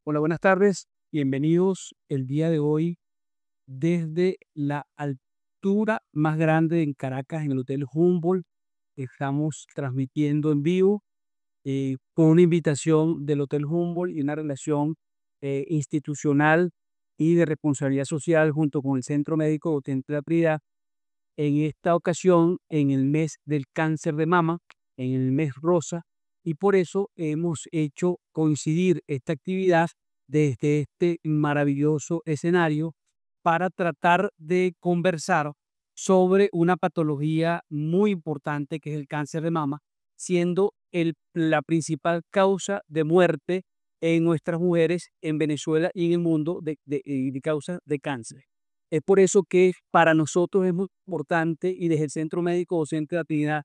Hola, buenas tardes. Bienvenidos el día de hoy desde la altura más grande en Caracas, en el Hotel Humboldt. Estamos transmitiendo en vivo con una invitación del Hotel Humboldt y una relación institucional y de responsabilidad social junto con el Centro Médico Docente de la Prioridad. En esta ocasión, en el mes del cáncer de mama, en el mes rosa, y por eso hemos hecho coincidir esta actividad desde este maravilloso escenario para tratar de conversar sobre una patología muy importante que es el cáncer de mama, siendo la principal causa de muerte en nuestras mujeres en Venezuela y en el mundo de causa de cáncer. Es por eso que para nosotros es muy importante y desde el Centro Médico Docente de la Trinidad,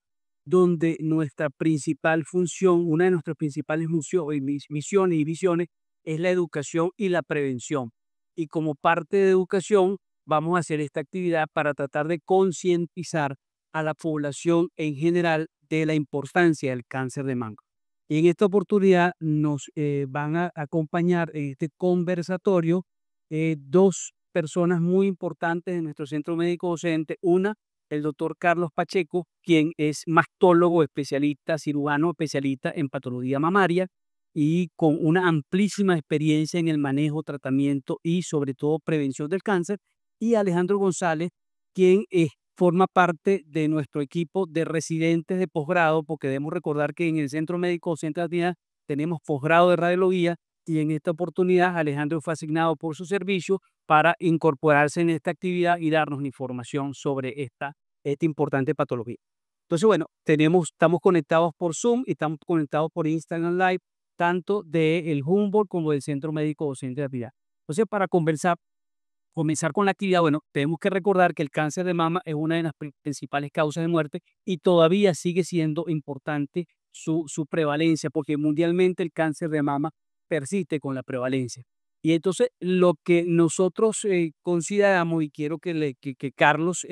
donde nuestra principal función, una de nuestras principales misiones y visiones es la educación y la prevención. Y como parte de educación, vamos a hacer esta actividad para tratar de concientizar a la población en general de la importancia del cáncer de mama. Y en esta oportunidad nos van a acompañar en este conversatorio dos personas muy importantes en nuestro centro médico docente. Una, el doctor Carlos Pacheco, quien es mastólogo especialista, cirujano especialista en patología mamaria y con una amplísima experiencia en el manejo, tratamiento y sobre todo prevención del cáncer. Y Alejandro González, quien forma parte de nuestro equipo de residentes de posgrado, porque debemos recordar que en el Centro Médico Docente de la Trinidad tenemos posgrado de radiología y en esta oportunidad Alejandro fue asignado por su servicio para incorporarse en esta actividad y darnos información sobre esta importante patología. Entonces, bueno, estamos conectados por Zoom y estamos conectados por Instagram Live, tanto del Humboldt como del Centro Médico Docente de la Trinidad. Entonces, para comenzar con la actividad, bueno, tenemos que recordar que el cáncer de mama es una de las principales causas de muerte y todavía sigue siendo importante su prevalencia, porque mundialmente el cáncer de mama persiste con la prevalencia. Y entonces lo que nosotros consideramos, y quiero que Carlos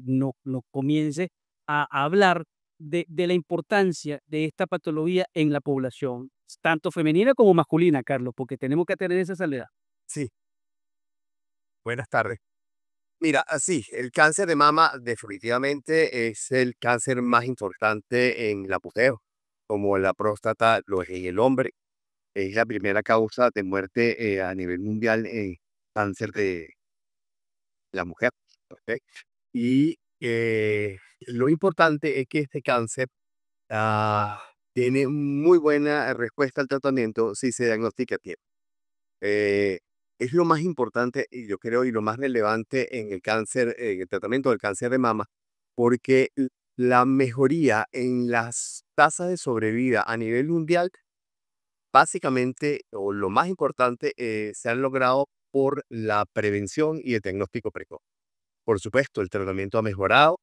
nos comience a hablar de la importancia de esta patología en la población, tanto femenina como masculina, Carlos, porque tenemos que tener esa salvedad. Sí, buenas tardes. Mira, así, el cáncer de mama definitivamente es el cáncer más importante en la mujer, como la próstata lo es en el hombre. Es la primera causa de muerte a nivel mundial en cáncer de la mujer. ¿Ok? Y lo importante es que este cáncer ah, tiene muy buena respuesta al tratamiento si se diagnostica a tiempo. Eh, es lo más importante y yo creo y lo más relevante en el cáncer, en el tratamiento del cáncer de mama, porque la mejoría en las tasas de sobrevida a nivel mundial, básicamente, o lo más importante, se han logrado por la prevención y el diagnóstico precoz. Por supuesto, el tratamiento ha mejorado,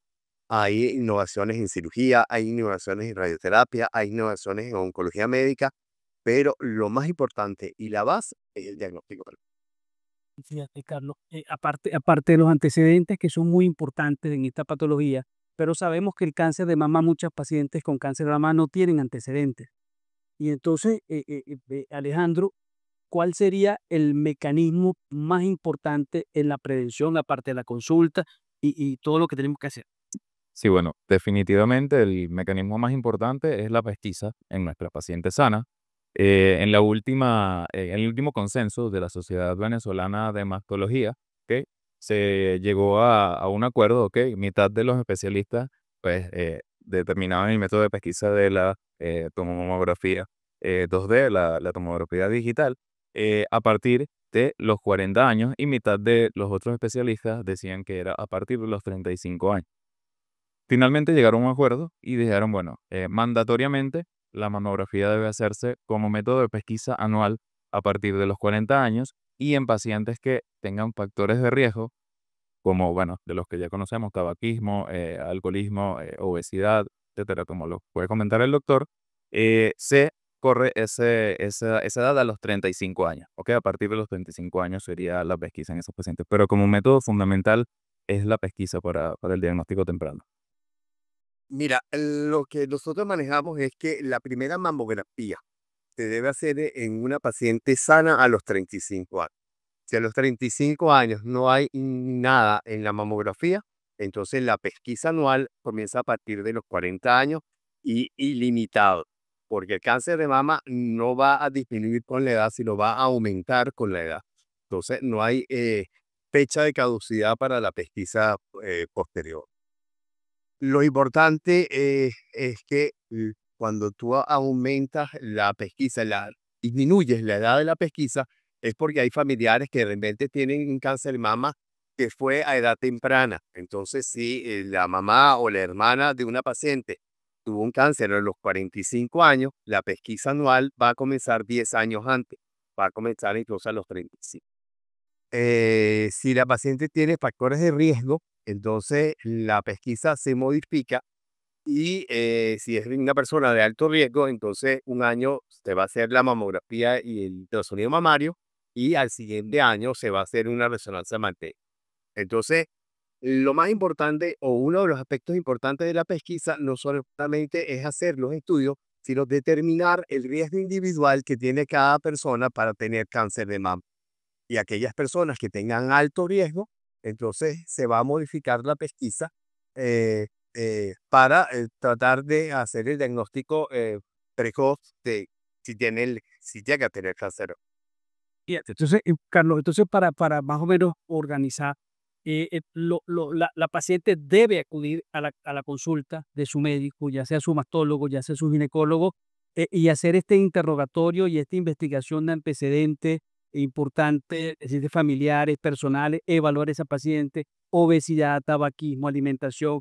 hay innovaciones en cirugía, hay innovaciones en radioterapia, hay innovaciones en oncología médica, pero lo más importante y la base es el diagnóstico precoz. Fíjate, Carlos, aparte de los antecedentes que son muy importantes en esta patología, pero sabemos que el cáncer de mama, muchos pacientes con cáncer de mama no tienen antecedentes. Y entonces, Alejandro, ¿cuál sería el mecanismo más importante en la prevención, aparte de la consulta y todo lo que tenemos que hacer? Sí, bueno, definitivamente el mecanismo más importante es la pesquisa en nuestra paciente sana. En el último consenso de la Sociedad Venezolana de Mastología, ¿ok? Se llegó a un acuerdo, ¿ok? Mitad de los especialistas, pues, determinaban el método de pesquisa de la tomografía 2D, la tomografía digital, a partir de los 40 años y mitad de los otros especialistas decían que era a partir de los 35 años. Finalmente llegaron a un acuerdo y dijeron, bueno, mandatoriamente la mamografía debe hacerse como método de pesquisa anual a partir de los 40 años y en pacientes que tengan factores de riesgo, como, bueno, de los que ya conocemos, tabaquismo, alcoholismo, obesidad, etcétera, como lo puede comentar el doctor, se corre esa edad a los 35 años, ¿ok? A partir de los 35 años sería la pesquisa en esos pacientes, pero como método fundamental es la pesquisa para el diagnóstico temprano. Mira, lo que nosotros manejamos es que la primera mamografía se debe hacer en una paciente sana a los 35 años. Si a los 35 años no hay nada en la mamografía, entonces la pesquisa anual comienza a partir de los 40 años y ilimitado, porque el cáncer de mama no va a disminuir con la edad, sino va a aumentar con la edad. Entonces no hay fecha de caducidad para la pesquisa posterior. Lo importante es que cuando tú aumentas la pesquisa, disminuyes la edad de la pesquisa, es porque hay familiares que de repente tienen un cáncer de mama que fue a edad temprana. Entonces, si la mamá o la hermana de una paciente tuvo un cáncer a los 45 años, la pesquisa anual va a comenzar 10 años antes, va a comenzar incluso a los 35. Si la paciente tiene factores de riesgo, entonces la pesquisa se modifica y si es una persona de alto riesgo, entonces un año se va a hacer la mamografía y el ultrasonido mamario y al siguiente año se va a hacer una resonancia magnética. Entonces, lo más importante o uno de los aspectos importantes de la pesquisa no solamente es hacer los estudios, sino determinar el riesgo individual que tiene cada persona para tener cáncer de mama. Y aquellas personas que tengan alto riesgo, entonces se va a modificar la pesquisa para tratar de hacer el diagnóstico precoz de si llega a tener cáncer. Fíjate, entonces, Carlos, entonces para más o menos organizar, la paciente debe acudir a la consulta de su médico, ya sea su mastólogo, ya sea su ginecólogo, y hacer este interrogatorio y esta investigación de antecedentes importantes, es decir, de familiares, personales, evaluar a esa paciente, obesidad, tabaquismo, alimentación,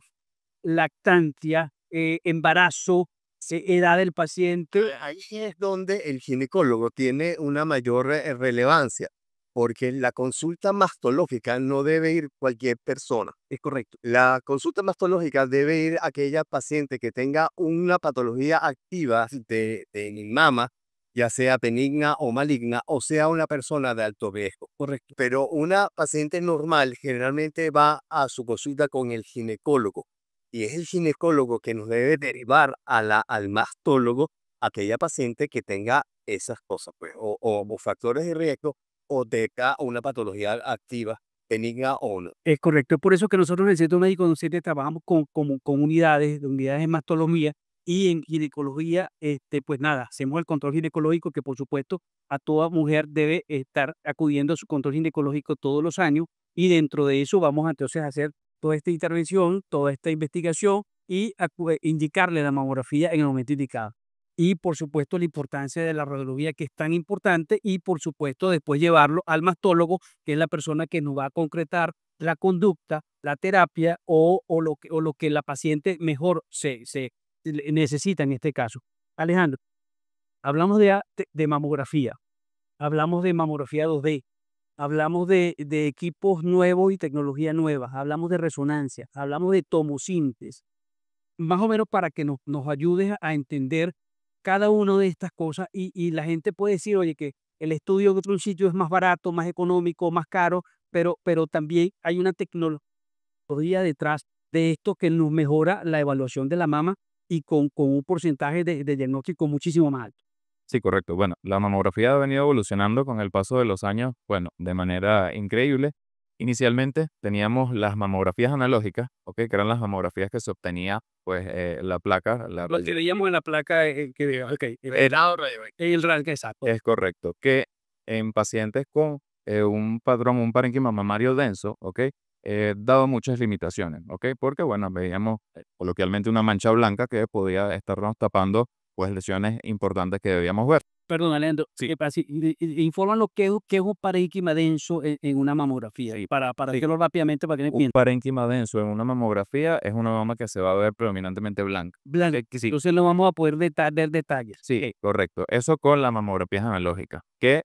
lactancia, embarazo, edad del paciente. Ahí es donde el ginecólogo tiene una mayor relevancia, porque la consulta mastológica no debe ir cualquier persona. Es correcto. La consulta mastológica debe ir aquella paciente que tenga una patología activa de mama, ya sea benigna o maligna, o sea una persona de alto riesgo. Correcto. Pero una paciente normal generalmente va a su consulta con el ginecólogo y es el ginecólogo que nos debe derivar al mastólogo, aquella paciente que tenga esas cosas, pues, o factores de riesgo o tenga una patología activa, benigna o no. Es correcto. Es por eso que nosotros en el Centro Médico Consciente trabajamos con unidades, de unidades de mastología y en ginecología, pues nada, hacemos el control ginecológico que por supuesto a toda mujer debe estar acudiendo a su control ginecológico todos los años y dentro de eso vamos entonces a hacer toda esta intervención, toda esta investigación y indicarle la mamografía en el momento indicado. Y por supuesto la importancia de la radiología que es tan importante y por supuesto después llevarlo al mastólogo, que es la persona que nos va a concretar la conducta, la terapia o lo que la paciente mejor se necesita en este caso. Alejandro, hablamos de mamografía, hablamos de mamografía 2D, hablamos de equipos nuevos y tecnología nueva, hablamos de resonancia, hablamos de tomosíntesis, más o menos para que nos ayudes a entender cada una de estas cosas y la gente puede decir, oye, que el estudio de otro sitio es más barato, más económico, más caro, pero también hay una tecnología detrás de esto que nos mejora la evaluación de la mama y con un porcentaje de diagnóstico muchísimo más alto. Sí, correcto. Bueno, la mamografía ha venido evolucionando con el paso de los años, bueno, de manera increíble. Inicialmente teníamos las mamografías analógicas, ¿ok? Que eran las mamografías que se obtenía, pues, la placa, Lo que veíamos en la placa, era el rango exacto. es correcto, que en pacientes con un patrón, un parénquima mamario denso, ¿ok? Daba muchas limitaciones, ¿ok? Porque, bueno, veíamos coloquialmente una mancha blanca que podía estarnos tapando, pues, lesiones importantes que debíamos ver. Perdón, Alejandro, Sí. infórmanos qué es un parénquima denso en una mamografía, Sí, para sí. decirlo rápidamente para que no Un entiendan. parénquima denso en una mamografía es una mama que se va a ver predominantemente blanca. Blanco. Sí, Entonces no vamos a poder dar detalles. sí, correcto. Eso con la mamografía analógica, que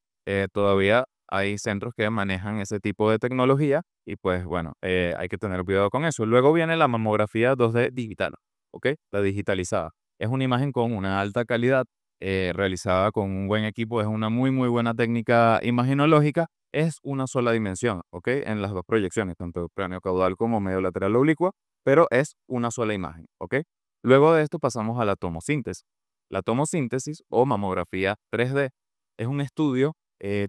todavía hay centros que manejan ese tipo de tecnología y pues bueno, hay que tener cuidado con eso. Luego viene la mamografía 2D digital, ¿ok? La digitalizada. Es una imagen con una alta calidad, realizada con un buen equipo, es una muy, muy buena técnica imaginológica. Es una sola dimensión, ¿ok? En las dos proyecciones, tanto craneocaudal como medio lateral oblicua, pero es una sola imagen, ¿ok? Luego de esto pasamos a la tomosíntesis. La tomosíntesis o mamografía 3D es un estudio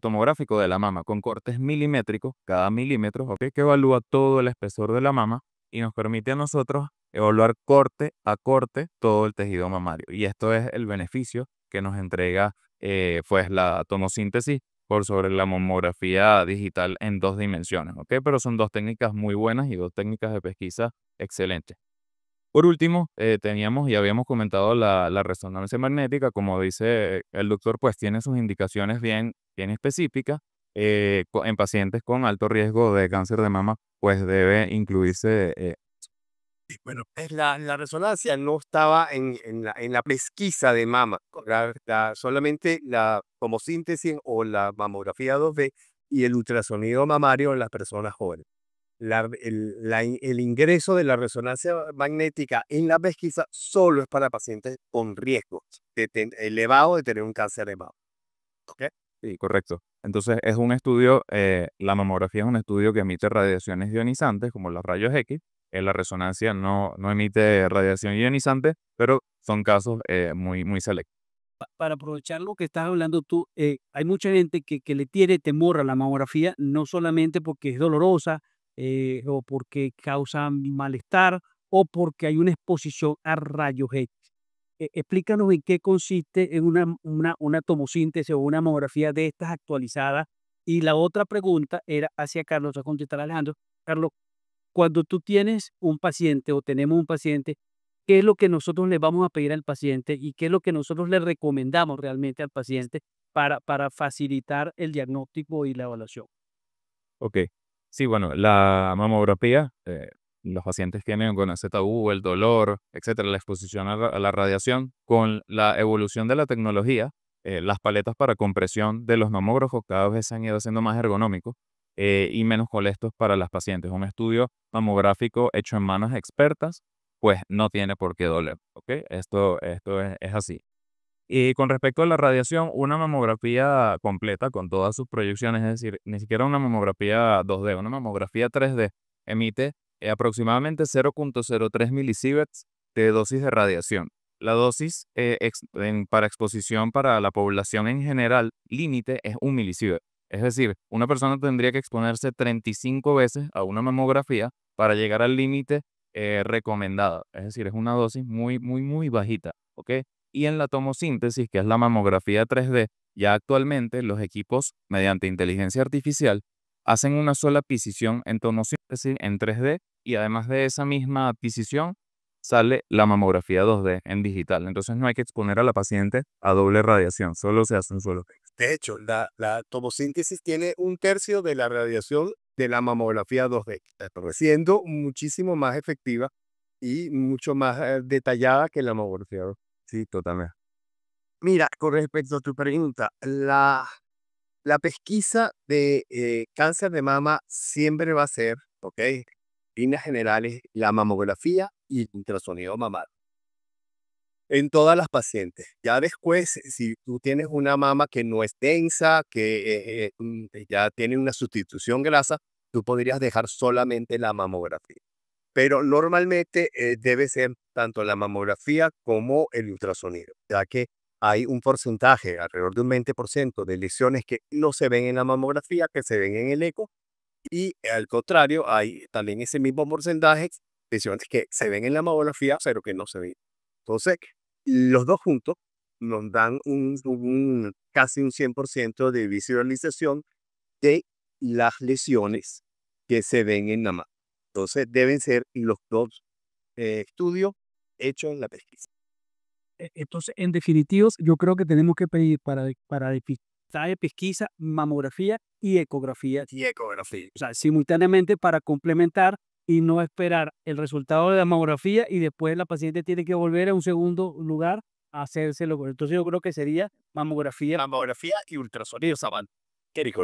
tomográfico de la mama con cortes milimétricos, cada milímetro, ¿ok? Que evalúa todo el espesor de la mama y nos permite a nosotros evaluar corte a corte todo el tejido mamario. Y esto es el beneficio que nos entrega pues la tomosíntesis por sobre la mamografía digital en 2 dimensiones, ¿ok? Pero son dos técnicas muy buenas y dos técnicas de pesquisa excelentes. Por último, teníamos y habíamos comentado la resonancia magnética, como dice el doctor, pues tiene sus indicaciones bien específicas. En pacientes con alto riesgo de cáncer de mama, pues debe incluirse. Bueno, la resonancia no estaba en la pesquisa de mama, solamente la tomosíntesis o la mamografía 2D y el ultrasonido mamario en las personas jóvenes. El ingreso de la resonancia magnética en la pesquisa solo es para pacientes con riesgo elevado de tener un cáncer de mama. ¿Ok? Sí, correcto. Entonces es un estudio, la mamografía es un estudio que emite radiaciones ionizantes como los rayos X. La resonancia no emite radiación ionizante, pero son casos muy selectos. Para aprovechar lo que estás hablando tú, hay mucha gente que le tiene temor a la mamografía, no solamente porque es dolorosa, o porque causa malestar, o porque hay una exposición a rayos X. Explícanos en qué consiste en una tomosíntesis o una mamografía de estas actualizadas. Y la otra pregunta era hacia Carlos, a contestar Alejandro. Carlos, cuando tú tienes un paciente o tenemos un paciente, ¿qué es lo que nosotros le vamos a pedir al paciente y qué es lo que nosotros le recomendamos realmente al paciente para facilitar el diagnóstico y la evaluación? Ok. Sí, bueno, la mamografía, los pacientes tienen con ese tabú, el dolor, etcétera, la exposición a la radiación. Con la evolución de la tecnología, las paletas para compresión de los mamógrafos cada vez se han ido haciendo más ergonómicos y menos molestos para las pacientes. Un estudio mamográfico hecho en manos expertas, pues no tiene por qué doler, ¿ok? Esto es así. Y con respecto a la radiación, una mamografía completa con todas sus proyecciones, es decir, ni siquiera una mamografía 2D, una mamografía 3D, emite aproximadamente 0,03 milisieverts de dosis de radiación. La dosis para exposición para la población en general límite es 1 milisievert. Es decir, una persona tendría que exponerse 35 veces a una mamografía para llegar al límite recomendado. Es decir, es una dosis muy bajita, ¿ok? Y en la tomosíntesis, que es la mamografía 3D, ya actualmente los equipos, mediante inteligencia artificial, hacen una sola adquisición en tomosíntesis en 3D y además de esa misma adquisición sale la mamografía 2D en digital. Entonces no hay que exponer a la paciente a doble radiación, solo se hace un solo. De hecho, la tomosíntesis tiene un tercio de la radiación de la mamografía 2D, siendo muchísimo más efectiva y mucho más detallada que la mamografía 2D. Sí, totalmente. Mira, con respecto a tu pregunta, la pesquisa de cáncer de mama siempre va a ser, ¿ok? En líneas generales, la mamografía y el ultrasonido mamario. En todas las pacientes. Ya después, si tú tienes una mama que no es densa, que ya tiene una sustitución grasa, tú podrías dejar solamente la mamografía. Pero normalmente debe ser tanto la mamografía como el ultrasonido, ya que hay un porcentaje, alrededor de un 20% de lesiones que no se ven en la mamografía, que se ven en el eco, y al contrario, hay también ese mismo porcentaje, lesiones que se ven en la mamografía, pero que no se ven. Entonces, los dos juntos nos dan casi un 100% de visualización de las lesiones que se ven en la mama. Entonces, deben ser los dos estudios hechos en la pesquisa. Entonces, en definitiva, yo creo que tenemos que pedir para de pesquisa, mamografía y ecografía, Y ecografía. o sea, simultáneamente para complementar y no esperar el resultado de la mamografía y después la paciente tiene que volver a un segundo lugar a hacérselo. Entonces, yo creo que sería mamografía. Mamografía y ultrasonido Saban. ¿Qué dijo?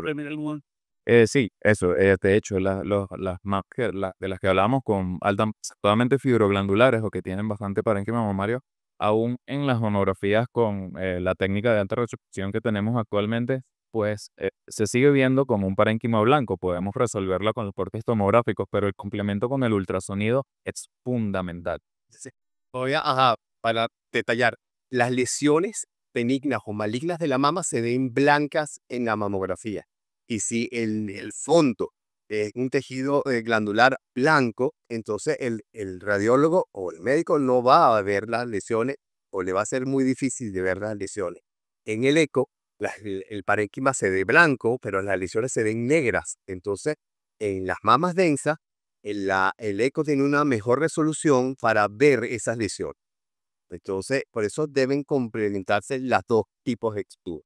Sí, eso. De hecho, las de las que hablamos con altamente fibroglandulares o que tienen bastante parénquima mamario, aún en las mamografías con la técnica de alta resolución que tenemos actualmente, pues se sigue viendo como un parénquima blanco. Podemos resolverla con los cortes tomográficos, pero el complemento con el ultrasonido es fundamental. Sí. Voy a, ajá, para detallar. las lesiones benignas o malignas de la mama se ven blancas en la mamografía. Y si el fondo es un tejido glandular blanco, entonces el radiólogo o el médico no va a ver las lesiones o le va a ser muy difícil de ver las lesiones. En el eco, el parénquima se ve blanco, pero las lesiones se ven negras. Entonces, en las mamas densas, el eco tiene una mejor resolución para ver esas lesiones. Entonces, por eso deben complementarse las dos tipos de estudios.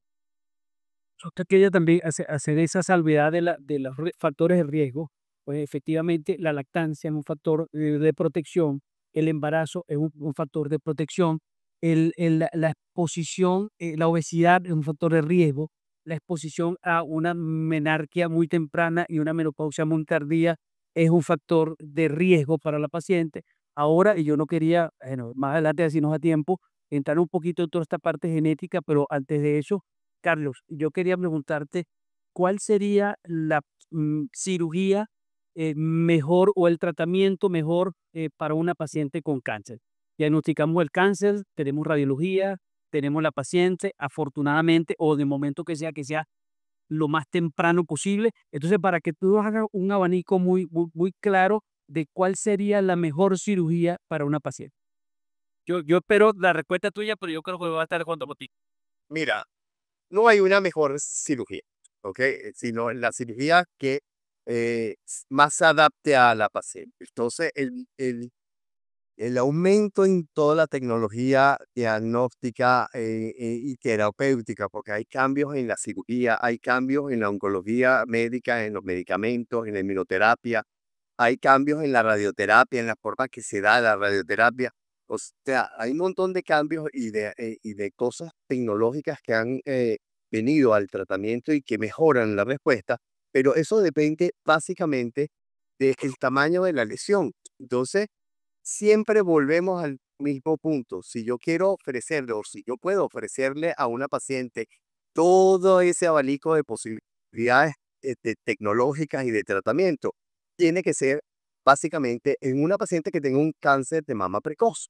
Usted quería también hacer esa salvedad de los factores de riesgo, pues efectivamente la lactancia es un factor de protección, el embarazo es un factor de protección, la exposición, la obesidad es un factor de riesgo, la exposición a una menarquia muy temprana y una menopausia muy tardía es un factor de riesgo para la paciente. Ahora, y yo no quería, bueno, más adelante, así nos da tiempo, entrar un poquito en toda esta parte genética, pero antes de eso, Carlos, yo quería preguntarte, ¿cuál sería la cirugía mejor o el tratamiento mejor para una paciente con cáncer? Diagnosticamos el cáncer, tenemos radiología, tenemos la paciente, afortunadamente, o de momento que sea lo más temprano posible. Entonces, para que tú hagas un abanico muy claro de cuál sería la mejor cirugía para una paciente. Yo espero la respuesta tuya, pero yo creo que va a estar junto contigo. Mira, no hay una mejor cirugía, ¿ok? Sino la cirugía que más se adapte a la paciente. Entonces, el aumento en toda la tecnología diagnóstica y terapéutica, porque hay cambios en la cirugía, hay cambios en la oncología médica, en los medicamentos, en la inmunoterapia, hay cambios en la radioterapia, en la forma que se da la radioterapia. O sea, hay un montón de cambios y de cosas tecnológicas que han venido al tratamiento y que mejoran la respuesta, pero eso depende básicamente del tamaño de la lesión. Entonces, siempre volvemos al mismo punto. Si yo quiero ofrecerle o si yo puedo ofrecerle a una paciente todo ese abanico de posibilidades tecnológicas y de tratamiento, tiene que ser básicamente en una paciente que tenga un cáncer de mama precoz.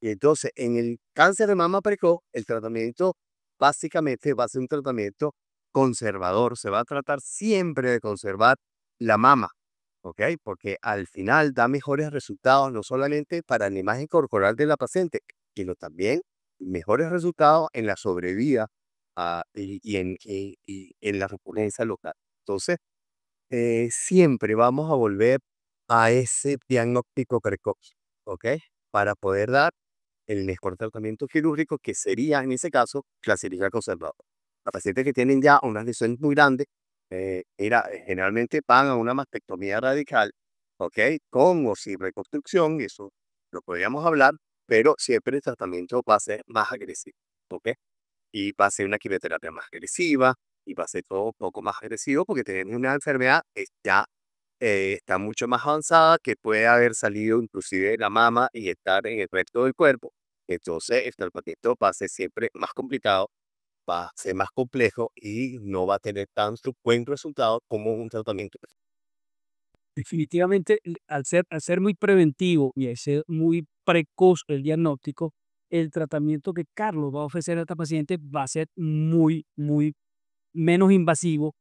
Y entonces, en el cáncer de mama precoz, el tratamiento básicamente va a ser un tratamiento conservador. Se va a tratar siempre de conservar la mama, ¿ok? Porque al final da mejores resultados, no solamente para la imagen corporal de la paciente, sino también mejores resultados en la sobrevida y en la recurrencia local. Entonces, siempre vamos a volver a ese diagnóstico precoz, ¿ok? Para poder dar el mejor tratamiento quirúrgico, que sería en ese caso la cirugía conservadora. Las pacientes que tienen ya unas lesiones muy grandes, generalmente van a una mastectomía radical, ¿ok? Con o sin reconstrucción, eso lo podríamos hablar, pero siempre el tratamiento va a ser más agresivo, ¿ok? Y va a ser una quimioterapia más agresiva y va a ser todo un poco más agresivo porque tenemos una enfermedad que ya está mucho más avanzada, que puede haber salido inclusive de la mama y estar en el resto del cuerpo. Entonces, el tratamiento va a ser siempre más complicado, va a ser más complejo y no va a tener tanto buen resultado como un tratamiento. Definitivamente, al ser muy preventivo y al ser muy precoz el diagnóstico, el tratamiento que Carlos va a ofrecer a esta paciente va a ser muy menos invasivo,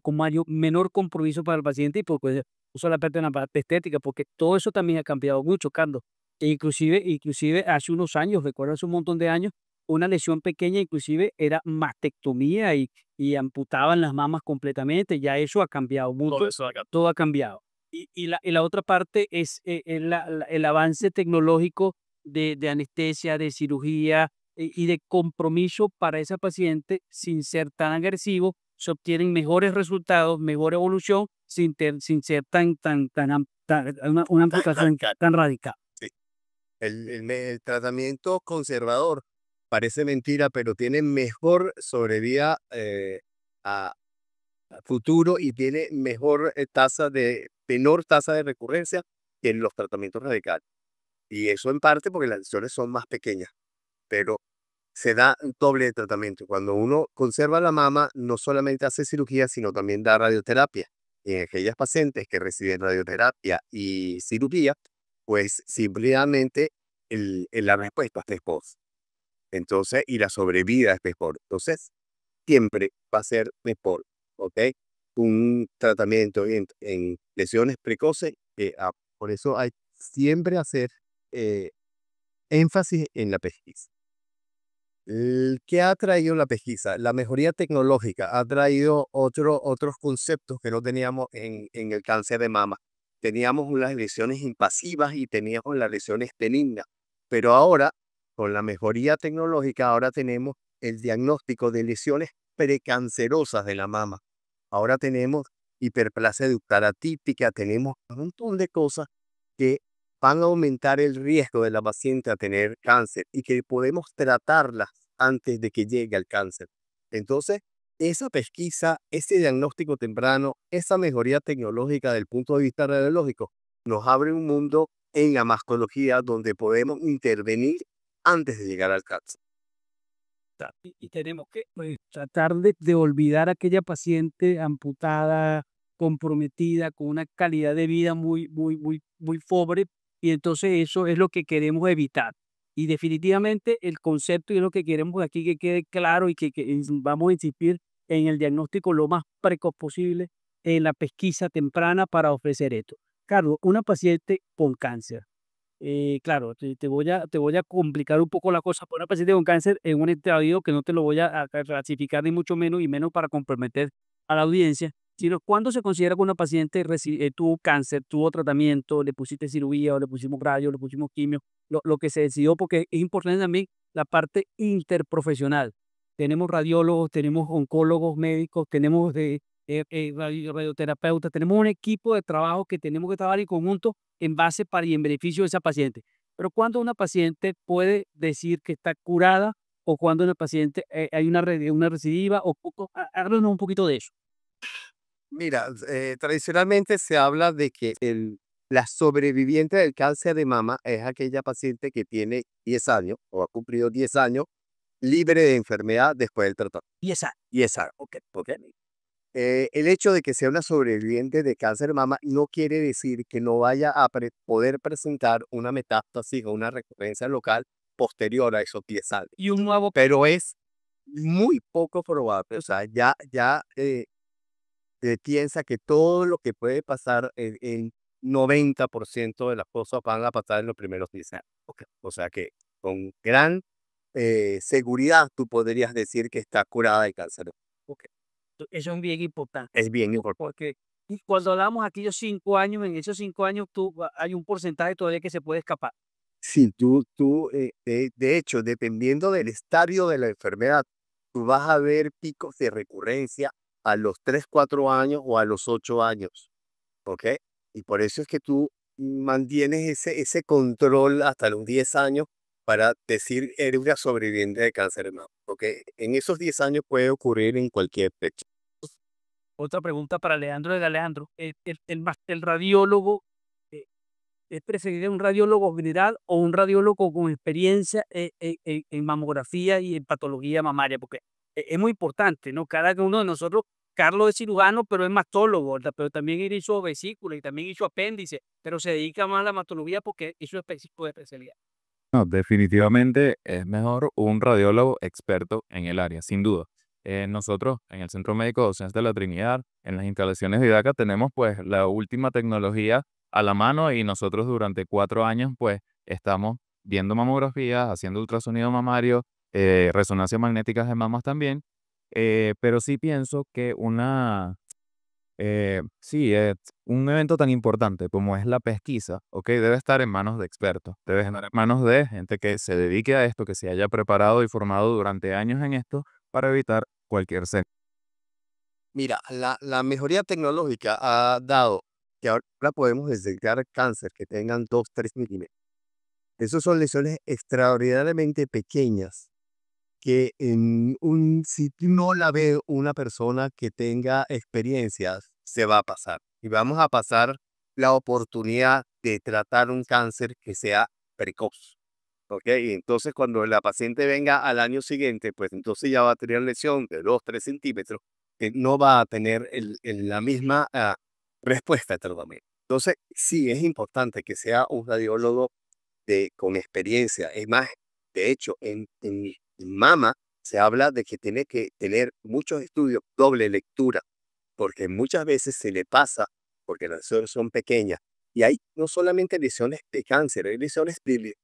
con menor compromiso para el paciente y pues, no solamente en la parte estética, porque todo eso también ha cambiado mucho, Carlos. E inclusive hace unos años, recuerdo hace un montón de años, una lesión pequeña inclusive era mastectomía y amputaban las mamas completamente. Ya eso ha cambiado mucho, todo ha cambiado. Y la otra parte es el avance tecnológico de anestesia, de cirugía, y de compromiso para esa paciente sin ser tan agresivo, se obtienen mejores resultados, mejor evolución sin ser una amputación Radical. tan radical. Sí. El tratamiento conservador parece mentira, pero tiene mejor sobrevida a futuro y tiene mejor menor tasa de recurrencia que en los tratamientos radicales. Y eso en parte porque las lesiones son más pequeñas, pero se da un doble de tratamiento. Cuando uno conserva la mama, no solamente hace cirugía, sino también da radioterapia. Y en aquellas pacientes que reciben radioterapia y cirugía, pues simplemente la respuesta es post. Entonces, y la sobrevida es mejor. Entonces, siempre va a ser mejor, ¿ok? Un tratamiento en lesiones precoces, por eso hay siempre hacer eh, énfasis en la pesquisa. ¿Qué ha traído la pesquisa? La mejoría tecnológica ha traído otros conceptos que no teníamos en el cáncer de mama. Teníamos las lesiones invasivas y teníamos las lesiones benignas, pero ahora, con la mejoría tecnológica, ahora tenemos el diagnóstico de lesiones precancerosas de la mama. Ahora tenemos hiperplasia ductal atípica, tenemos un montón de cosas que van a aumentar el riesgo de la paciente a tener cáncer y que podemos tratarlas antes de que llegue al cáncer. Entonces, esa pesquisa, ese diagnóstico temprano, esa mejoría tecnológica del punto de vista radiológico, nos abre un mundo en la mastología donde podemos intervenir antes de llegar al cáncer. Y tenemos que pues, tratar de olvidar a aquella paciente amputada, comprometida, con una calidad de vida muy pobre, y entonces eso es lo que queremos evitar. Y definitivamente el concepto y lo que queremos aquí que quede claro y que vamos a insistir en el diagnóstico lo más precoz posible, en la pesquisa temprana para ofrecer esto. Carlos, una paciente con cáncer. Claro, te voy a complicar un poco la cosa. Por una paciente con cáncer en un estadio que no te lo voy a clasificar ni mucho menos, y menos para comprometer a la audiencia, sino cuando se considera que una paciente tuvo cáncer, tuvo tratamiento, le pusiste cirugía o le pusimos rayos, le pusimos quimio, lo que se decidió, porque es importante también la parte interprofesional. Tenemos radiólogos, tenemos oncólogos médicos, tenemos radioterapeutas, tenemos un equipo de trabajo que tenemos que trabajar en conjunto en base para y en beneficio de esa paciente. Pero cuando una paciente puede decir que está curada o cuando una paciente hay una recidiva háblanos un poquito de eso. Mira, tradicionalmente se habla de que la sobreviviente del cáncer de mama es aquella paciente que tiene 10 años o ha cumplido 10 años libre de enfermedad después del tratamiento. Y esa, 10 años, ok. El hecho de que sea una sobreviviente de cáncer de mama no quiere decir que no vaya a poder presentar una metástasis o una recurrencia local posterior a esos 10 años, y un nuevo, pero es muy poco probable. O sea, piensa que todo lo que puede pasar en 90% de las cosas van a pasar en los primeros 10 años. O sea que con gran seguridad tú podrías decir que está curada de cáncer. Ok, eso es bien importante. es bien importante. Porque cuando hablamos aquellos 5 años, en esos 5 años hay un porcentaje todavía que se puede escapar. Sí, de hecho, dependiendo del estadio de la enfermedad, tú vas a ver picos de recurrencia a los 3 4 años o a los 8 años, ¿ok? Y por eso es que tú mantienes ese control hasta los 10 años para decir, eres una sobreviviente de cáncer de mama, ¿ok? En esos 10 años puede ocurrir en cualquier fecha. Otra pregunta para Leandro de Alejandro. El radiólogo, ¿es preferible un radiólogo general o un radiólogo con experiencia en mamografía y en patología mamaria? Porque es muy importante, ¿no? Cada uno de nosotros, Carlos es cirujano, pero es mastólogo, ¿verdad? Pero también él hizo vesícula y también hizo apéndice, pero se dedica más a la mastología porque es su tipo de especialidad. No, definitivamente es mejor un radiólogo experto en el área, sin duda. Nosotros en el Centro Médico Docentes de la Trinidad, en las instalaciones de IDACA, tenemos pues la última tecnología a la mano y nosotros durante 4 años pues estamos viendo mamografías, haciendo ultrasonido mamario, resonancias magnéticas de mamas también, pero sí pienso que sí, un evento tan importante como es la pesquisa, ¿ok? Debe estar en manos de expertos, debe estar en manos de gente que se dedique a esto, que se haya preparado y formado durante años en esto para evitar cualquier Mira, la mejoría tecnológica ha dado que ahora podemos detectar cáncer que tengan 2 3 milímetros. Esas son lesiones extraordinariamente pequeñas que si tú no la ve una persona que tenga experiencias, se va a pasar. Y vamos a pasar la oportunidad de tratar un cáncer que sea precoz. ¿Ok? Y entonces cuando la paciente venga al año siguiente, pues entonces ya va a tener lesión de 2 3 centímetros, que no va a tener la misma respuesta al tratamiento. Entonces, sí, es importante que sea un radiólogo con experiencia. Es más, De hecho, en mama se habla de que tiene que tener muchos estudios, doble lectura, porque muchas veces se le pasa, porque las lesiones son pequeñas, y hay no solamente lesiones de cáncer, hay lesiones de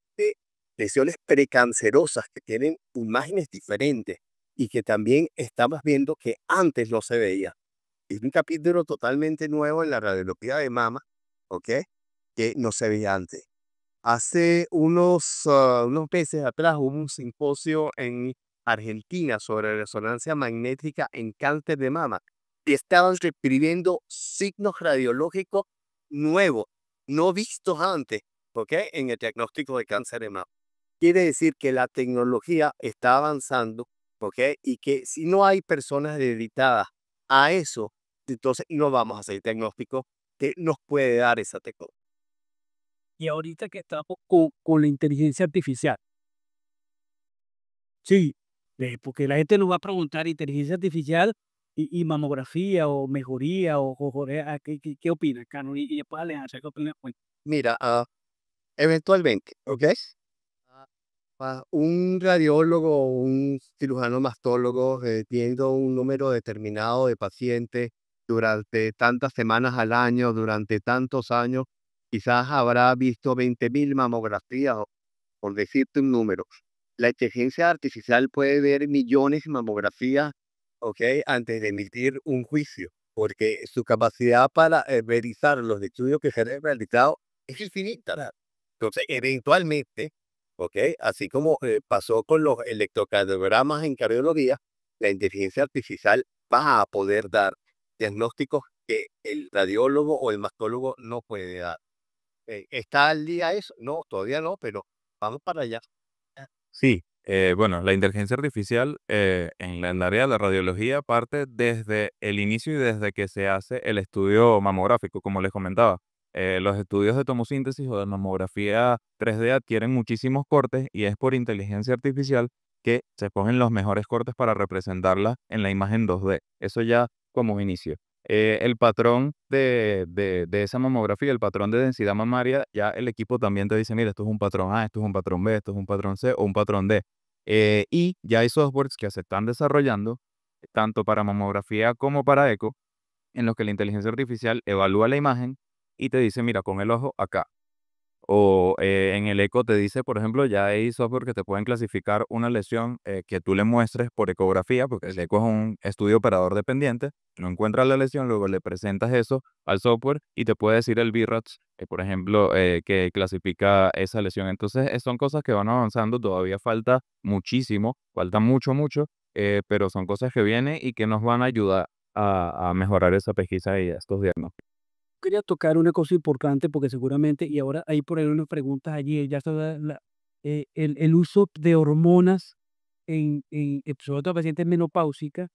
lesiones precancerosas que tienen imágenes diferentes y que también estamos viendo que antes no se veía. Es un capítulo totalmente nuevo en la radiología de mama, ¿ok? Que no se veía antes. Hace unos meses atrás hubo un simposio en Argentina sobre resonancia magnética en cáncer de mama y estaban describiendo signos radiológicos nuevos, no vistos antes, ¿ok? En el diagnóstico de cáncer de mama. Quiere decir que la tecnología está avanzando, ¿ok? Y que si no hay personas dedicadas a eso, entonces no vamos a hacer diagnóstico que nos puede dar esa tecnología. Y ahorita que estamos con la inteligencia artificial, sí, porque la gente nos va a preguntar inteligencia artificial y mamografía o mejoría ¿qué opina, Carlos? Y después Alejandra, ¿qué opina? Bueno, Mira, eventualmente, ¿ok? Un radiólogo o un cirujano mastólogo viendo un número determinado de pacientes durante tantas semanas al año, durante tantos años, quizás habrá visto 20.000 mamografías, por decirte un número. La inteligencia artificial puede ver millones de mamografías, ¿ok? Antes de emitir un juicio, porque su capacidad para revisar los estudios que se han realizado es infinita. Entonces, eventualmente, ¿ok? Así como pasó con los electrocardiogramas en cardiología, la inteligencia artificial va a poder dar diagnósticos que el radiólogo o el mastólogo no puede dar. ¿Está al día eso? No, todavía no, pero vamos para allá. Sí, bueno, la inteligencia artificial en el área de la radiología parte desde el inicio y desde que se hace el estudio mamográfico, como les comentaba. Los estudios de tomosíntesis o de mamografía 3D adquieren muchísimos cortes y es por inteligencia artificial que se escogen los mejores cortes para representarla en la imagen 2D. Eso ya como inicio. El patrón de esa mamografía, el patrón de densidad mamaria, ya el equipo también te dice, mira, esto es un patrón A, esto es un patrón B, esto es un patrón C o un patrón D. Y ya hay softwares que se están desarrollando, tanto para mamografía como para eco, en los que la inteligencia artificial evalúa la imagen y te dice, mira, con el ojo acá. O en el eco te dice, por ejemplo, ya hay software que te pueden clasificar una lesión que tú le muestres por ecografía, porque el eco es un estudio operador dependiente, no encuentras la lesión, luego le presentas eso al software y te puede decir el VRATS, por ejemplo, que clasifica esa lesión. Entonces, son cosas que van avanzando, todavía falta muchísimo, falta mucho, mucho, pero son cosas que vienen y que nos van a ayudar a mejorar esa pesquisa y estos diagnósticos. quería tocar una cosa importante porque seguramente, y ahora hay por ahí unas preguntas allí, ya está el uso de hormonas sobre todo en pacientes menopáusicas,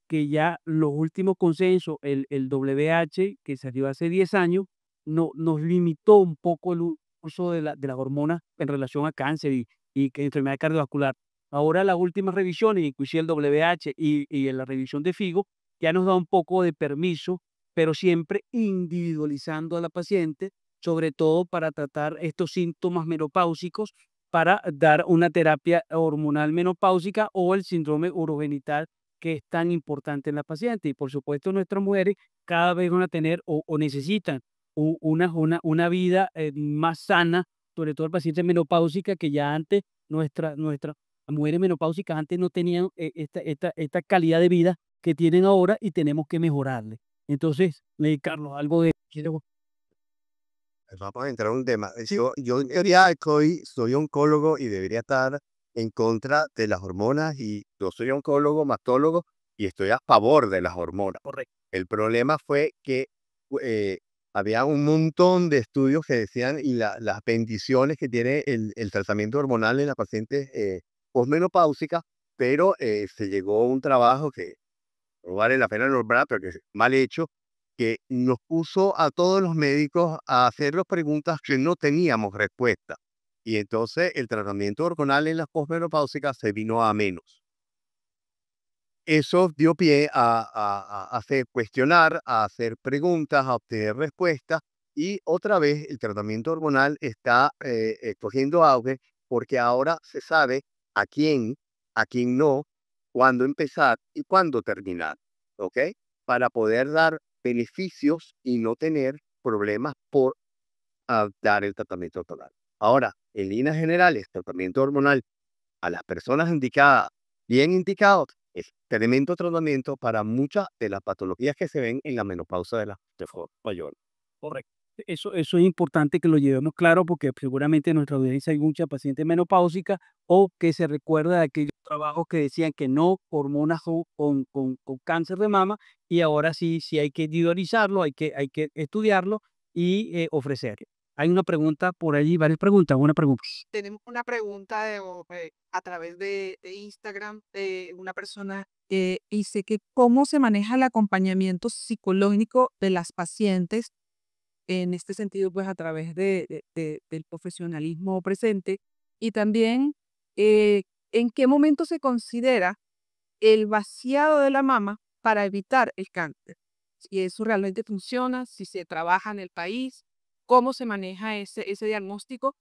que ya los últimos consensos, el WHO, que salió hace 10 años, no, nos limitó un poco el uso de las hormonas en relación a cáncer y que enfermedad cardiovascular. Ahora las últimas revisiones, inclusive el WHO y en la revisión de FIGO, ya nos da un poco de permiso, pero siempre individualizando a la paciente, sobre todo para tratar estos síntomas menopáusicos, para dar una terapia hormonal menopáusica o el síndrome urogenital que es tan importante en la paciente. Y por supuesto, nuestras mujeres cada vez van a tener o necesitan una vida más sana, sobre todo el paciente menopáusica, que ya antes nuestras mujeres menopáusicas antes no tenían esta calidad de vida que tienen ahora y tenemos que mejorarle. Entonces, Carlos, algo de... Vamos a entrar en un tema. Yo en teoría soy oncólogo y debería estar en contra de las hormonas y yo soy oncólogo, mastólogo y estoy a favor de las hormonas. Correcto. El problema fue que eh, había un montón de estudios que decían y las bendiciones que tiene el tratamiento hormonal en las pacientes posmenopáusicas, pero se llegó a un trabajo que no vale la pena nombrar, pero que es mal hecho, que nos puso a todos los médicos a hacernos preguntas que no teníamos respuesta. Y entonces el tratamiento hormonal en las posmenopáusicas se vino a menos. Eso dio pie a hacer cuestionar, a hacer preguntas, a obtener respuestas. Y otra vez el tratamiento hormonal está cogiendo auge porque ahora se sabe a a quién no, cuándo empezar y cuándo terminar, ¿ok? Para poder dar beneficios y no tener problemas por dar el tratamiento hormonal. Ahora, en líneas generales, tratamiento hormonal a las personas indicadas, bien indicados, es tremendo tratamiento para muchas de las patologías que se ven en la menopausa de forma mayor. Correcto. Eso es importante que lo llevemos claro porque seguramente en nuestra audiencia hay mucha paciente menopáusica o que se recuerda de aquellos trabajos que decían que no hormonas con cáncer de mama y ahora sí, sí hay que individualizarlo, hay que estudiarlo y ofrecer. Hay una pregunta por allí, varias preguntas, una pregunta. Tenemos una pregunta a través de Instagram de una persona que dice que cómo se maneja el acompañamiento psicológico de las pacientes en este sentido, pues a través del profesionalismo presente y también en qué momento se considera el vaciado de la mama para evitar el cáncer. Si eso realmente funciona, si se trabaja en el país, cómo se maneja ese diagnóstico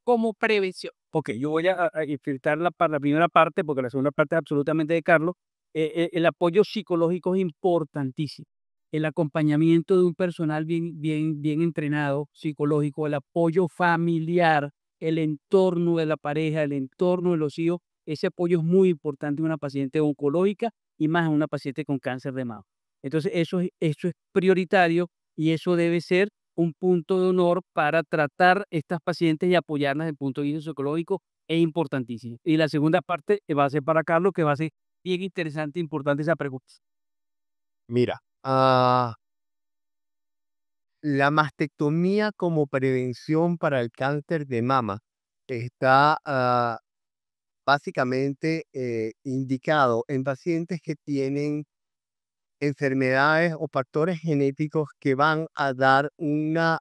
como prevención. Ok, yo voy a infiltrar la primera parte porque la segunda parte es absolutamente de Carlos. El apoyo psicológico es importantísimo. El acompañamiento de un personal bien entrenado, psicológico, el apoyo familiar, el entorno de la pareja, el entorno de los hijos, ese apoyo es muy importante en una paciente oncológica y más en una paciente con cáncer de mama. Entonces, eso es prioritario y eso debe ser un punto de honor para tratar estas pacientes y apoyarlas desde el punto de vista psicológico es importantísimo. Y la segunda parte va a ser para Carlos, que va a ser bien interesante e importante esa pregunta. Mira, la mastectomía como prevención para el cáncer de mama está básicamente indicado en pacientes que tienen enfermedades o factores genéticos que van a dar una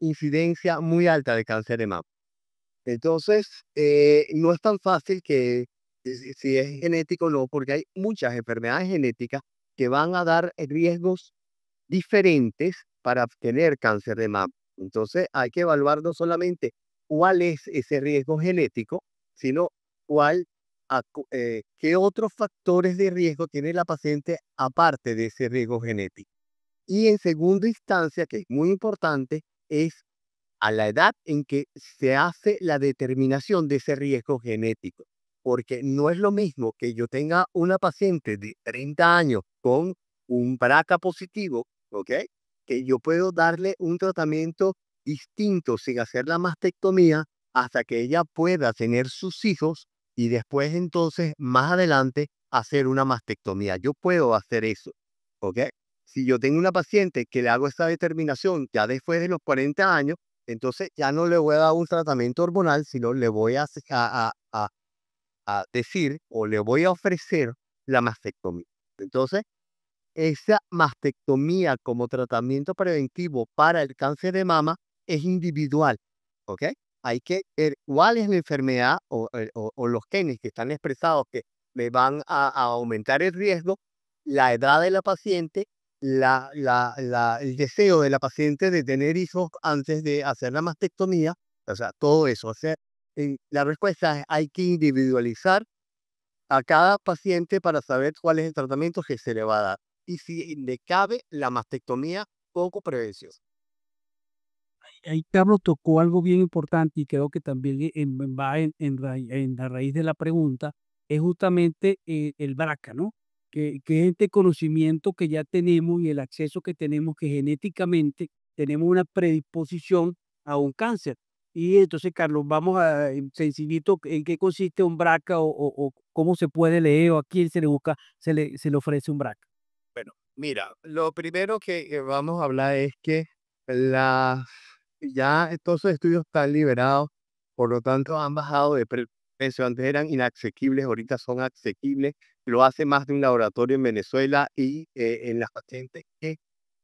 incidencia muy alta de cáncer de mama. Entonces, no es tan fácil que si es genético o no, porque hay muchas enfermedades genéticas que van a dar riesgos diferentes para tener cáncer de mama. Entonces, hay que evaluar no solamente cuál es ese riesgo genético, sino qué otros factores de riesgo tiene la paciente aparte de ese riesgo genético. Y en segunda instancia, que es muy importante, es a la edad en que se hace la determinación de ese riesgo genético. Porque no es lo mismo que yo tenga una paciente de 30 años con un BRCA positivo, ¿ok? Que yo puedo darle un tratamiento distinto sin hacer la mastectomía hasta que ella pueda tener sus hijos y después entonces, más adelante, hacer una mastectomía. Yo puedo hacer eso, ¿ok? Si yo tengo una paciente que le hago esta determinación ya después de los 40 años, entonces ya no le voy a dar un tratamiento hormonal, sino le voy a decir o le voy a ofrecer la mastectomía. Entonces, esa mastectomía como tratamiento preventivo para el cáncer de mama es individual, ¿ok? Hay que ver cuál es la enfermedad o los genes que están expresados que le van a aumentar el riesgo, la edad de la paciente, el deseo de la paciente de tener hijos antes de hacer la mastectomía, o sea, todo eso. O sea, la respuesta es hay que individualizar a cada paciente para saber cuál es el tratamiento que se le va a dar. Y si le cabe la mastectomía, poco prevención. Ahí Carlos tocó algo bien importante y creo que también va en la raíz de la pregunta, es justamente el BRCA, ¿no? Que es este conocimiento que ya tenemos y el acceso que tenemos que genéticamente tenemos una predisposición a un cáncer. Y entonces, Carlos, vamos a sencillito, ¿en qué consiste un BRCA o cómo se puede leer o a quién se le busca, se le ofrece un BRCA? Bueno, mira, lo primero que vamos a hablar es que la, ya todos esos estudios están liberados, por lo tanto han bajado de precio. Antes eran inasequibles, ahorita son asequibles. Lo hace más de un laboratorio en Venezuela y en las pacientes que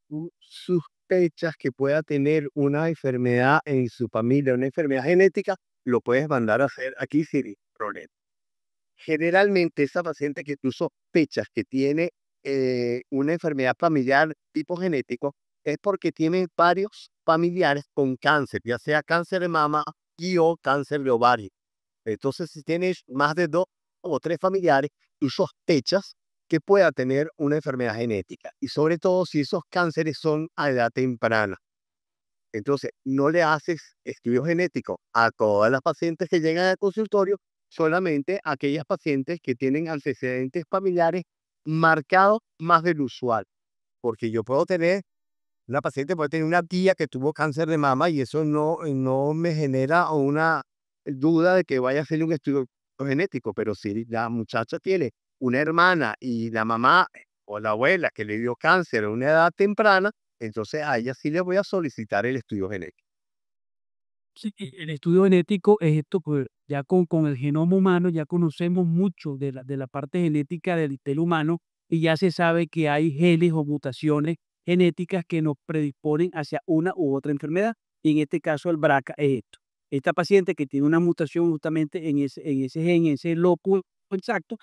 tú sospechas que pueda tener una enfermedad en su familia, una enfermedad genética, lo puedes mandar a hacer aquí sin problema. Generalmente esa paciente que tú sospechas que tiene una enfermedad familiar tipo genético es porque tiene varios familiares con cáncer, ya sea cáncer de mama y o cáncer de ovario. Entonces, si tienes más de 2 o 3 familiares, tú sospechas que pueda tener una enfermedad genética. Y sobre todo si esos cánceres son a edad temprana. Entonces, no le haces estudio genético a todas las pacientes que llegan al consultorio, solamente a aquellas pacientes que tienen antecedentes familiares marcados más del usual. Porque yo puedo tener, una paciente puede tener una tía que tuvo cáncer de mama y eso no me genera una duda de que vaya a hacer un estudio genético, pero si la muchacha tiene una hermana y la mamá o la abuela que le dio cáncer a una edad temprana, entonces a ella sí le voy a solicitar el estudio genético. Sí, el estudio genético es esto, pues ya con el genoma humano ya conocemos mucho de la parte genética del humano y ya se sabe que hay genes o mutaciones genéticas que nos predisponen hacia una u otra enfermedad. Y en este caso el BRCA es esto. Esta paciente que tiene una mutación justamente en ese gen, en ese lóculo exacto,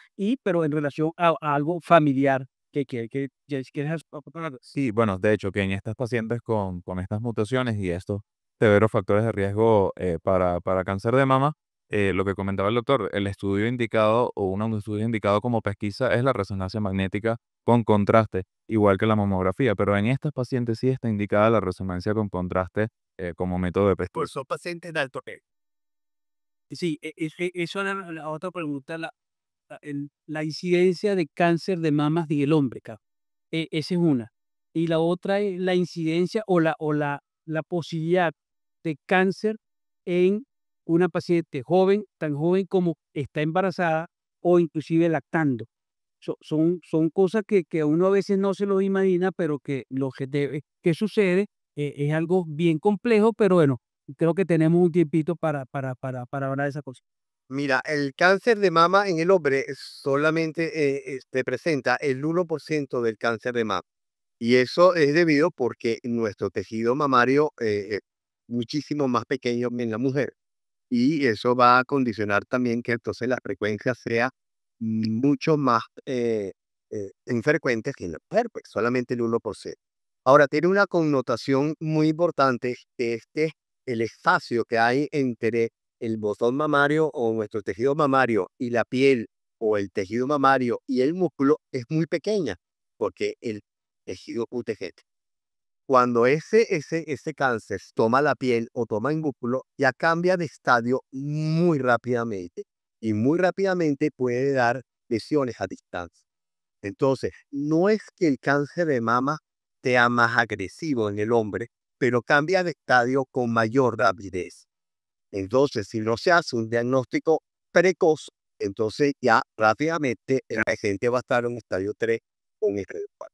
pero en relación a algo familiar que si quieres aportar. Sí, bueno, de hecho, que en estas pacientes con estas mutaciones y estos severos factores de riesgo para cáncer de mama, lo que comentaba el doctor, el estudio indicado o uno de los estudios indicados como pesquisa es la resonancia magnética con contraste, igual que la mamografía, pero en estas pacientes sí está indicada la resonancia con contraste como método de pesquisa. Pues son pacientes de alto riesgo. Sí, eso era la otra pregunta, la incidencia de cáncer de mamas en el hombre, esa es una. Y la otra es la incidencia la posibilidad de cáncer en una paciente joven, tan joven como está embarazada o inclusive lactando. Son cosas que uno a veces no se los imagina, pero que lo que sucede es algo bien complejo, pero bueno, creo que tenemos un tiempito para hablar de esa cosa. Mira, el cáncer de mama en el hombre solamente presenta el 1% del cáncer de mama. Y eso es debido porque nuestro tejido mamario es muchísimo más pequeño que en la mujer. Y eso va a condicionar también que entonces la frecuencia sea mucho más infrecuente que en la mujer, pues solamente el 1%. Ahora, tiene una connotación muy importante que es que el espacio que hay entre el botón mamario o nuestro tejido mamario y la piel o el tejido mamario y el músculo es muy pequeña, porque el tejido UTG. Cuando ese cáncer toma la piel o toma el músculo, ya cambia de estadio muy rápidamente y muy rápidamente puede dar lesiones a distancia. Entonces, no es que el cáncer de mama sea más agresivo en el hombre, pero cambia de estadio con mayor rapidez. Entonces, si no se hace un diagnóstico precoz, entonces ya rápidamente el paciente va a estar en un estadio 3 o un estadio 4.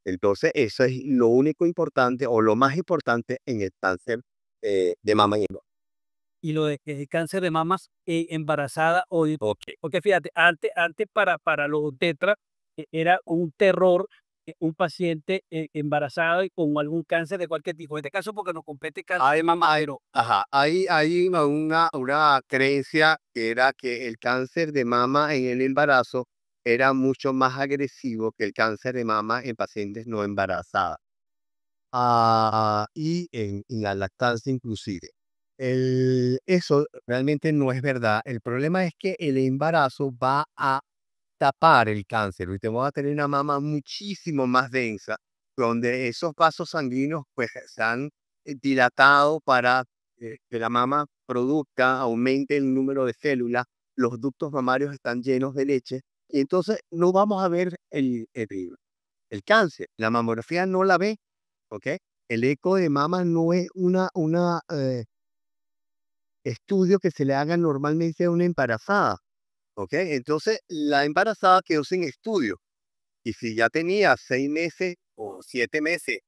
Entonces, eso es lo único importante o lo más importante en el cáncer de mama y el útero. Y lo de que el cáncer de mamas embarazada Ok. porque fíjate, antes para los tetras era un terror un paciente embarazado y con algún cáncer de cualquier tipo. En este caso, porque nos compete cáncer de mama, pero Ajá, hay una creencia que era que el cáncer de mama en el embarazo era mucho más agresivo que el cáncer de mama en pacientes no embarazadas. Y en la lactancia inclusive. Eso realmente no es verdad. El problema es que el embarazo va a tapar el cáncer y te vas a tener una mama muchísimo más densa, donde esos vasos sanguíneos pues se han dilatado para que la mama produzca, aumente el número de células, los ductos mamarios están llenos de leche y entonces no vamos a ver el cáncer. La mamografía no la ve, ¿ok? El eco de mama no es una estudio que se le haga normalmente a una embarazada, ¿ok? Entonces, la embarazada quedó sin estudio. Y si ya tenía 6 meses o 7 meses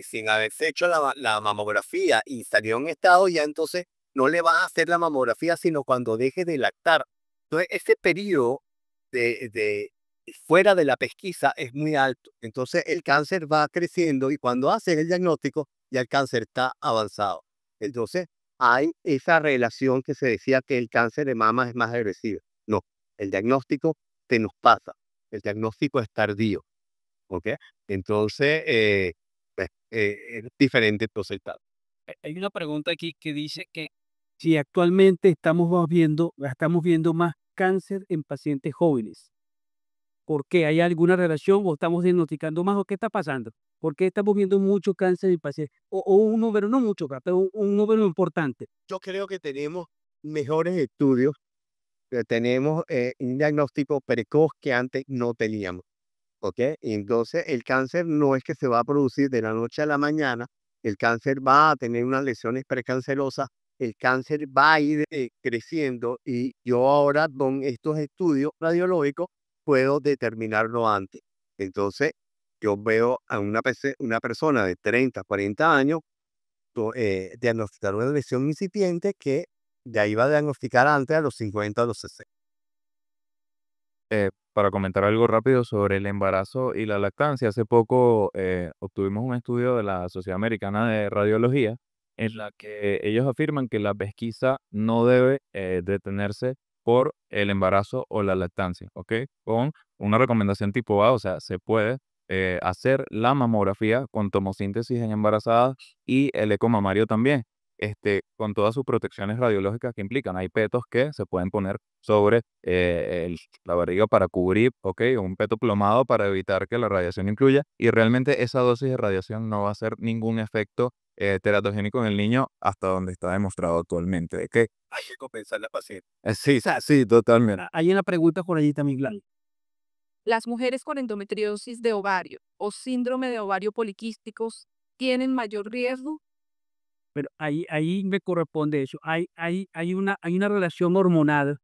sin haberse hecho la mamografía y salió en estado, ya entonces no le vas a hacer la mamografía sino cuando deje de lactar. Entonces, ese periodo de fuera de la pesquisa es muy alto. Entonces, el cáncer va creciendo y cuando hacen el diagnóstico, ya el cáncer está avanzado. Entonces, hay esa relación que se decía que el cáncer de mama es más agresivo. No, el diagnóstico se nos pasa. El diagnóstico es tardío, ¿ok? Entonces, pues, es diferente entonces el trato. hay una pregunta aquí que dice que si actualmente estamos viendo más cáncer en pacientes jóvenes? ¿Por qué? ¿Hay alguna relación o estamos diagnosticando más o qué está pasando? ¿Por qué estamos viendo mucho cáncer en pacientes? O un número, no mucho, pero un número importante. Yo creo que tenemos mejores estudios, que tenemos un diagnóstico precoz que antes no teníamos. ¿Ok? Y entonces el cáncer no es que se va a producir de la noche a la mañana, el cáncer va a tener unas lesiones precancerosas, el cáncer va a ir creciendo y yo ahora con estos estudios radiológicos puedo determinarlo antes. Entonces yo veo a una persona de 30, 40 años diagnosticar una lesión incipiente que de ahí va a diagnosticar antes a los 50 a los 60. Para comentar algo rápido sobre el embarazo y la lactancia, hace poco obtuvimos un estudio de la Sociedad Americana de Radiología en la que ellos afirman que la pesquisa no debe detenerse por el embarazo o la lactancia, ¿ok? Con una recomendación tipo A, o sea, se puede hacer la mamografía con tomosíntesis en embarazadas y el eco mamario también, con todas sus protecciones radiológicas que implican. Hay petos que se pueden poner sobre la barriga para cubrir, ¿ok? Un peto plomado para evitar que la radiación influya. Y realmente esa dosis de radiación no va a hacer ningún efecto teratogénico en el niño hasta donde está demostrado actualmente. De que Hay que compensar la paciente. sí, sí, totalmente. Hay una pregunta por allí también, Gladys. Las mujeres con endometriosis de ovario o síndrome de ovario poliquísticos tienen mayor riesgo. Pero ahí me corresponde eso. Hay una relación hormonal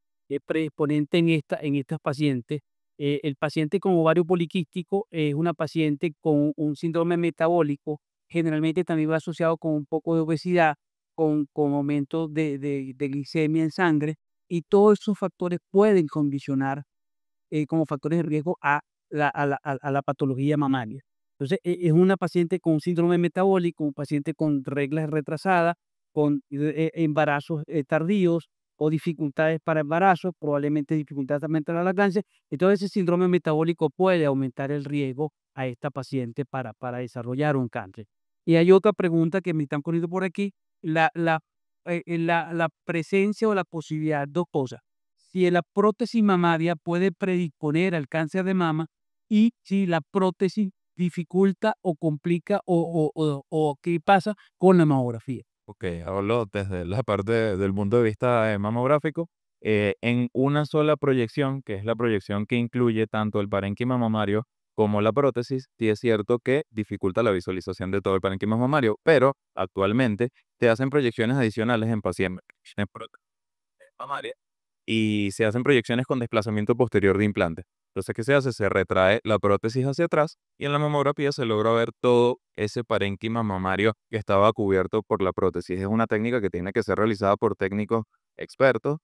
predisponente en estas pacientes. El paciente con ovario poliquístico es una paciente con un síndrome metabólico, generalmente también va asociado con un poco de obesidad, con aumento de glicemia en sangre, y todos esos factores pueden condicionar como factores de riesgo a la patología mamaria. Entonces, es una paciente con síndrome metabólico, un paciente con reglas retrasadas, con embarazos tardíos o dificultades para embarazo, probablemente dificultades también para la lactancia. Entonces, ese síndrome metabólico puede aumentar el riesgo a esta paciente para desarrollar un cáncer. Y hay otra pregunta que me están poniendo por aquí, la presencia o la posibilidad, dos cosas, si la prótesis mamaria puede predisponer al cáncer de mama y si la prótesis dificulta o complica o qué pasa con la mamografía. Ok, hablo desde la parte del punto de vista mamográfico. En una sola proyección, que es la proyección que incluye tanto el parénquima mamario como la prótesis, sí es cierto que dificulta la visualización de todo el parénquima mamario, pero actualmente se hacen proyecciones adicionales en pacientes mamarias y se hacen proyecciones con desplazamiento posterior de implante. Entonces, ¿qué se hace? Se retrae la prótesis hacia atrás y en la mamografía se logra ver todo ese parénquima mamario que estaba cubierto por la prótesis. Es una técnica que tiene que ser realizada por técnicos expertos,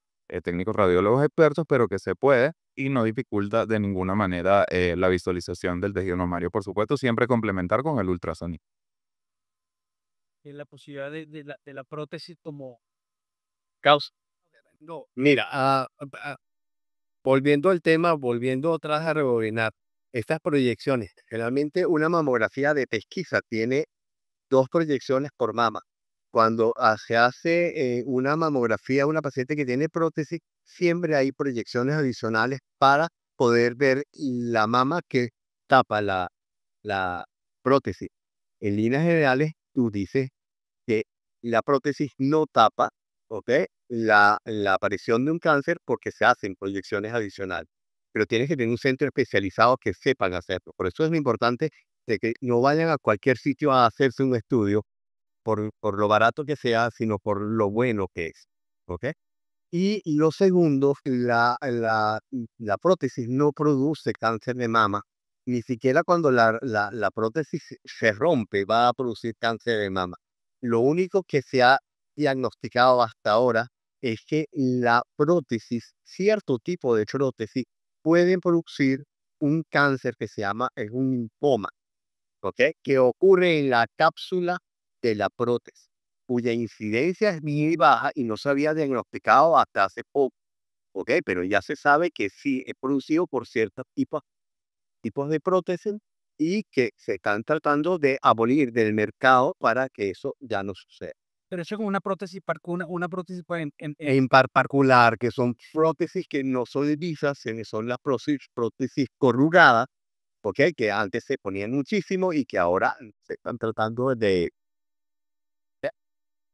técnicos radiólogos expertos, pero que se puede y no dificulta de ninguna manera la visualización del tejido mamario. Por supuesto, siempre complementar con el ultrasonido. La posibilidad de la prótesis como causa. No, mira, volviendo al tema, volviendo otra vez a rebobinar, estas proyecciones, generalmente una mamografía de pesquisa tiene dos proyecciones por mama. Cuando se hace una mamografía a una paciente que tiene prótesis, siempre hay proyecciones adicionales para poder ver la mama que tapa la prótesis. En líneas generales, tú dices que la prótesis no tapa, ¿ok? La aparición de un cáncer porque se hacen proyecciones adicionales. Pero tienes que tener un centro especializado que sepan hacerlo. Por eso es lo importante de que no vayan a cualquier sitio a hacerse un estudio por lo barato que sea, sino por lo bueno que es, ¿ok? Y lo segundo, la prótesis no produce cáncer de mama, ni siquiera cuando la prótesis se rompe va a producir cáncer de mama. Lo único que se ha diagnosticado hasta ahora es que la prótesis, cierto tipo de prótesis, pueden producir un cáncer que se llama, es un linfoma, ¿ok? Que ocurre en la cápsula de la prótesis, cuya incidencia es muy baja y no se había diagnosticado hasta hace poco, ¿ok? Pero ya se sabe que sí es producido por ciertos tipos de prótesis y que se están tratando de abolir del mercado para que eso ya no suceda. Pero eso es como una prótesis, una prótesis pues, En particular, que son prótesis que no son lisas, sino son las prótesis corrugadas, ¿ok? Que antes se ponían muchísimo y que ahora se están tratando de...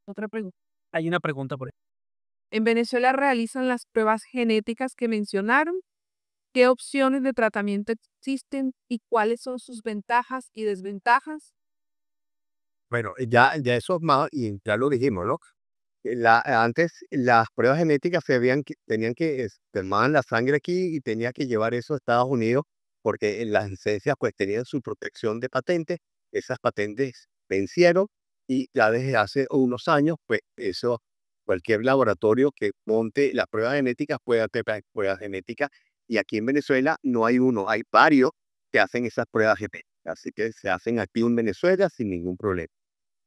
otra pregunta. Hay una pregunta por ahí. En Venezuela realizan las pruebas genéticas que mencionaron. ¿Qué opciones de tratamiento existen y cuáles son sus ventajas y desventajas? Bueno, ya eso es más, y ya lo dijimos, ¿no? Antes las pruebas genéticas tenían que, tomaban la sangre aquí y tenía que llevar eso a Estados Unidos porque las licencias pues tenían su protección de patentes. Esas patentes vencieron y ya desde hace unos años pues eso, cualquier laboratorio que monte las pruebas genéticas puede hacer pruebas genéticas y aquí en Venezuela no hay uno, hay varios que hacen esas pruebas genéticas. Así que se hacen aquí en Venezuela sin ningún problema.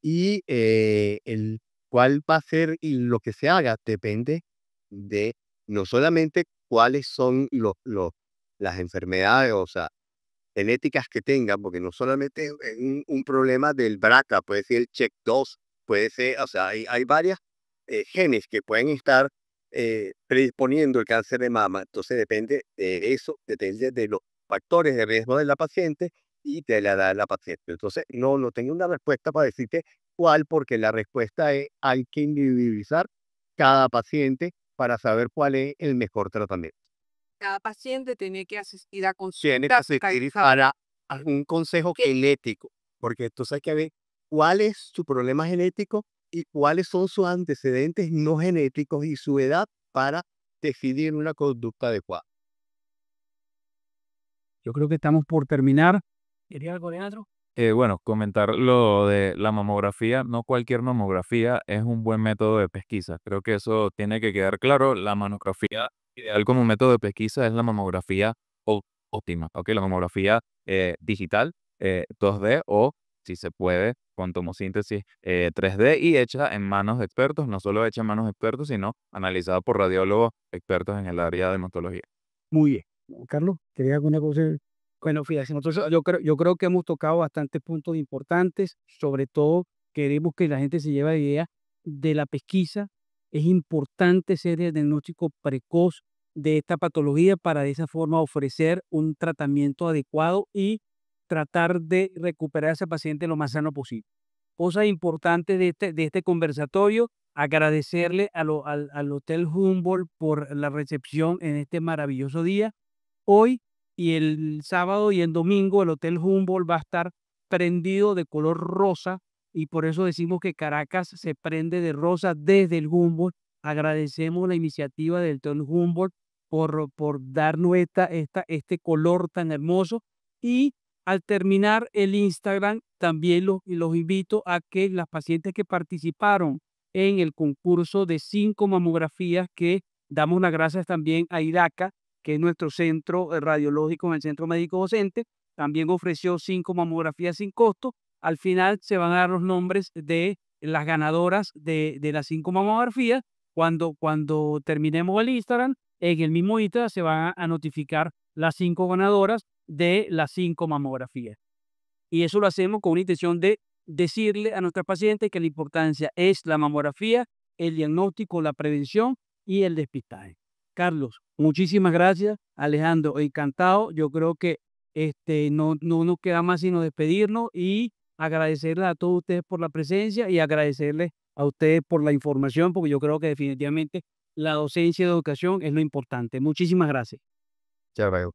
Y el cuál va a ser y lo que se haga depende de no solamente cuáles son las enfermedades, o sea, genéticas que tengan, porque no solamente es un problema del BRCA, puede ser el CHEK2, puede ser, o sea, hay varias genes que pueden estar predisponiendo el cáncer de mama. Entonces depende de eso, depende de los factores de riesgo de la paciente y de la edad de la paciente. Entonces, no tengo una respuesta para decirte cuál, porque la respuesta es hay que individualizar cada paciente para saber cuál es el mejor tratamiento. Cada paciente tiene que asistir a Tiene que consultas asistir para un consejo ¿Qué? genético, porque entonces hay que ver cuál es su problema genético y cuáles son sus antecedentes no genéticos y su edad para decidir una conducta adecuada. Yo creo que estamos por terminar. ¿Quería algo, Leandro? Bueno, comentar lo de la mamografía. No cualquier mamografía es un buen método de pesquisa. Creo que eso tiene que quedar claro. La mamografía ideal como método de pesquisa es la mamografía óptima, ¿ok? La mamografía digital, 2D o, si se puede, con tomosíntesis 3D y hecha en manos de expertos, no solo hecha en manos de expertos, sino analizada por radiólogos expertos en el área de hematología. Muy bien. Carlos, ¿quería alguna cosa? Bueno, fíjate, nosotros, yo creo que hemos tocado bastantes puntos importantes, sobre todo queremos que la gente se lleve la idea de la pesquisa. Es importante hacer el diagnóstico precoz de esta patología para de esa forma ofrecer un tratamiento adecuado y tratar de recuperar a ese paciente lo más sano posible. Cosas importantes de este conversatorio, agradecerle al Hotel Humboldt por la recepción en este maravilloso día. Hoy y el sábado y el domingo el Hotel Humboldt va a estar prendido de color rosa y por eso decimos que Caracas se prende de rosa desde el Humboldt. Agradecemos la iniciativa del Hotel Humboldt por darnos este color tan hermoso y al terminar el Instagram también los invito a que las pacientes que participaron en el concurso de 5 mamografías que damos las gracias también a IDACA, que es nuestro centro radiológico en el Centro Médico Docente, también ofreció 5 mamografías sin costo. Al final se van a dar los nombres de las ganadoras de las 5 mamografías. Cuando terminemos el Instagram, en el mismo Instagram se van a notificar las 5 ganadoras de las 5 mamografías. Y eso lo hacemos con una intención de decirle a nuestros pacientes que la importancia es la mamografía, el diagnóstico, la prevención y el despistaje. Carlos, muchísimas gracias. Alejandro, encantado. Yo creo que no nos queda más sino despedirnos y agradecerles a todos ustedes por la presencia y agradecerles a ustedes por la información, porque yo creo que definitivamente la docencia de educación es lo importante. Muchísimas gracias. Ya veo.